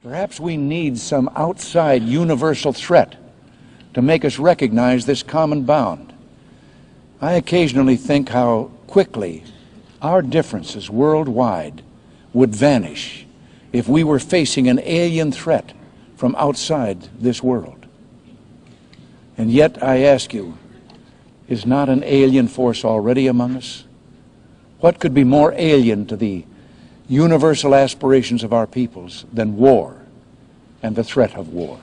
Perhaps we need some outside universal threat to make us recognize this common bound. I occasionally think how quickly our differences worldwide would vanish if we were facing an alien threat from outside this world. And yet, I ask you, is not an alien force already among us? What could be more alien to the universal aspirations of our peoples than war and the threat of war?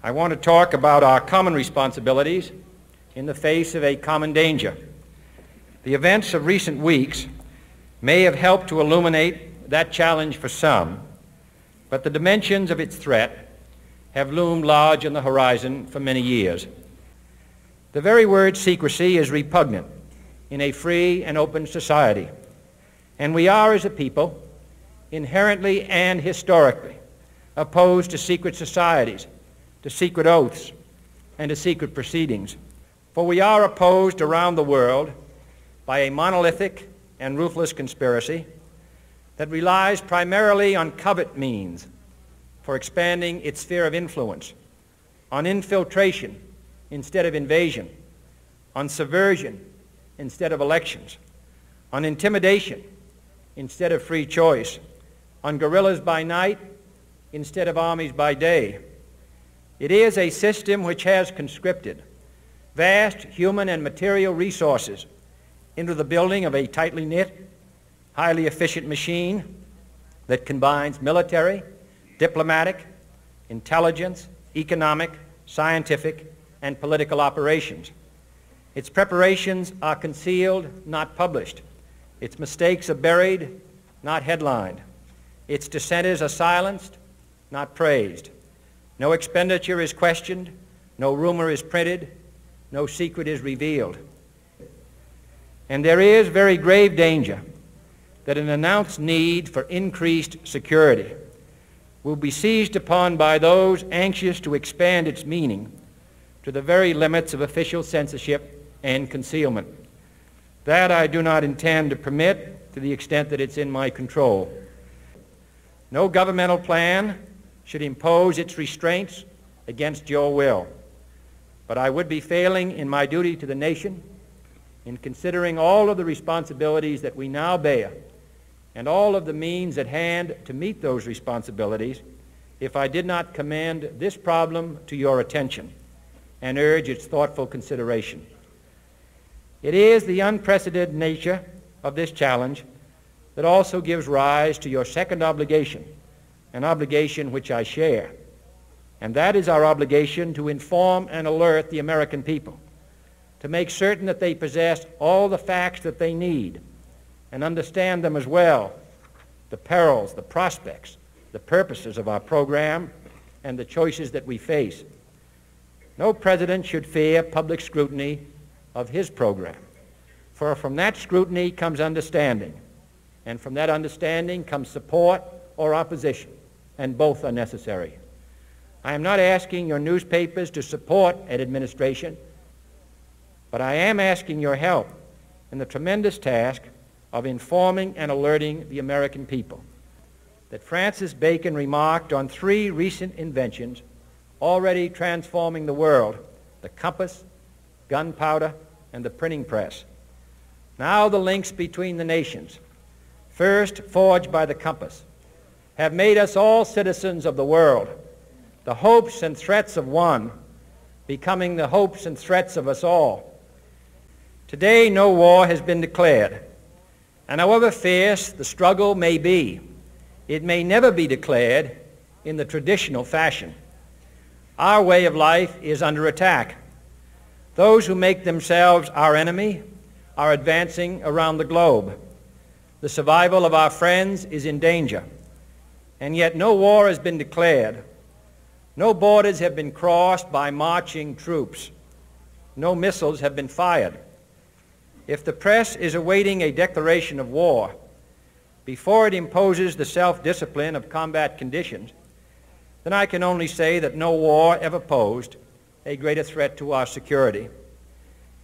I want to talk about our common responsibilities in the face of a common danger. The events of recent weeks may have helped to illuminate that challenge for some, but the dimensions of its threat have loomed large on the horizon for many years. The very word secrecy is repugnant in a free and open society, and we are, as a people, inherently and historically opposed to secret societies, to secret oaths, and to secret proceedings. For we are opposed around the world by a monolithic and ruthless conspiracy that relies primarily on covert means for expanding its sphere of influence, on infiltration instead of invasion, on subversion instead of elections, on intimidation instead of free choice, on guerrillas by night instead of armies by day. It is a system which has conscripted vast human and material resources into the building of a tightly knit, highly efficient machine that combines military, diplomatic, intelligence, economic, scientific, and political operations. Its preparations are concealed, not published. Its mistakes are buried, not headlined. Its dissenters are silenced, not praised. No expenditure is questioned, no rumor is printed, no secret is revealed. And there is very grave danger that an announced need for increased security will be seized upon by those anxious to expand its meaning to the very limits of official censorship and concealment. That I do not intend to permit to the extent that it's in my control. No governmental plan should impose its restraints against your will. But I would be failing in my duty to the nation in considering all of the responsibilities that we now bear and all of the means at hand to meet those responsibilities if I did not commend this problem to your attention and urge its thoughtful consideration. It is the unprecedented nature of this challenge that also gives rise to your second obligation, an obligation which I share, and that is our obligation to inform and alert the American people, to make certain that they possess all the facts that they need and understand them as well, the perils, the prospects, the purposes of our program, and the choices that we face. No president should fear public scrutiny of his program, for from that scrutiny comes understanding, and from that understanding comes support or opposition, and both are necessary. I am not asking your newspapers to support an administration, but I am asking your help in the tremendous task of informing and alerting the American people that Francis Bacon remarked on 3 recent inventions already transforming the world: the compass, gunpowder, and the printing press. Now the links between the nations, first forged by the compass, have made us all citizens of the world, the hopes and threats of one becoming the hopes and threats of us all. Today, no war has been declared, and however fierce the struggle may be, it may never be declared in the traditional fashion. Our way of life is under attack. Those who make themselves our enemy are advancing around the globe. The survival of our friends is in danger, and yet no war has been declared. No borders have been crossed by marching troops. No missiles have been fired. If the press is awaiting a declaration of war before it imposes the self-discipline of combat conditions, then I can only say that no war ever posed a greater threat to our security.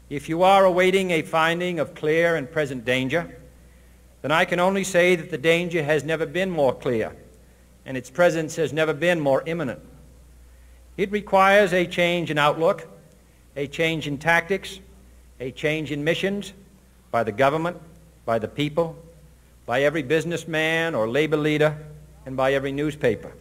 If you are awaiting a finding of clear and present danger, then I can only say that the danger has never been more clear, and its presence has never been more imminent. It requires a change in outlook, a change in tactics, a change in missions by the government, by the people, by every businessman or labor leader, and by every newspaper.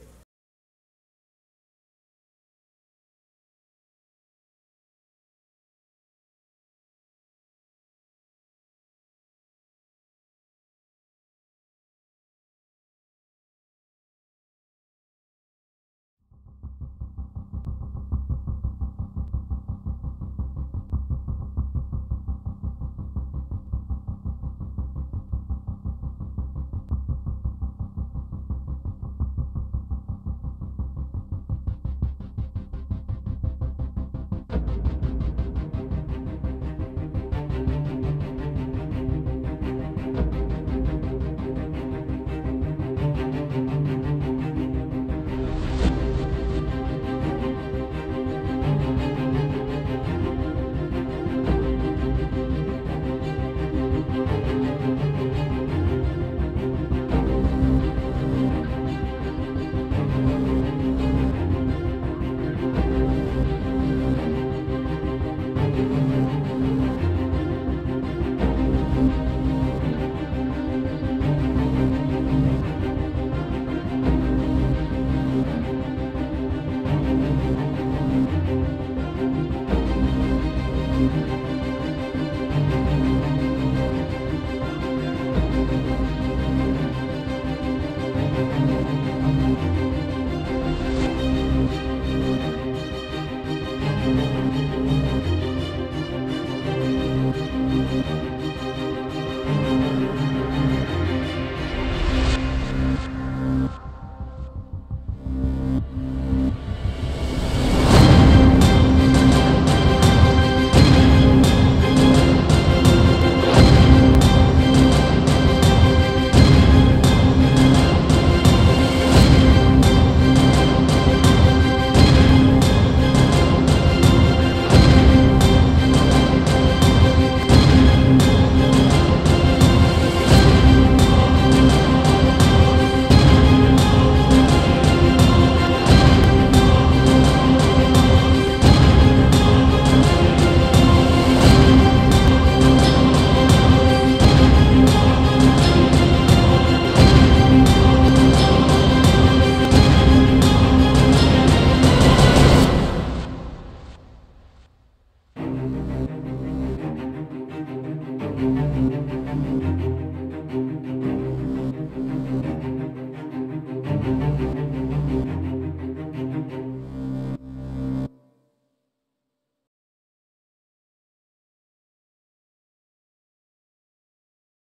you.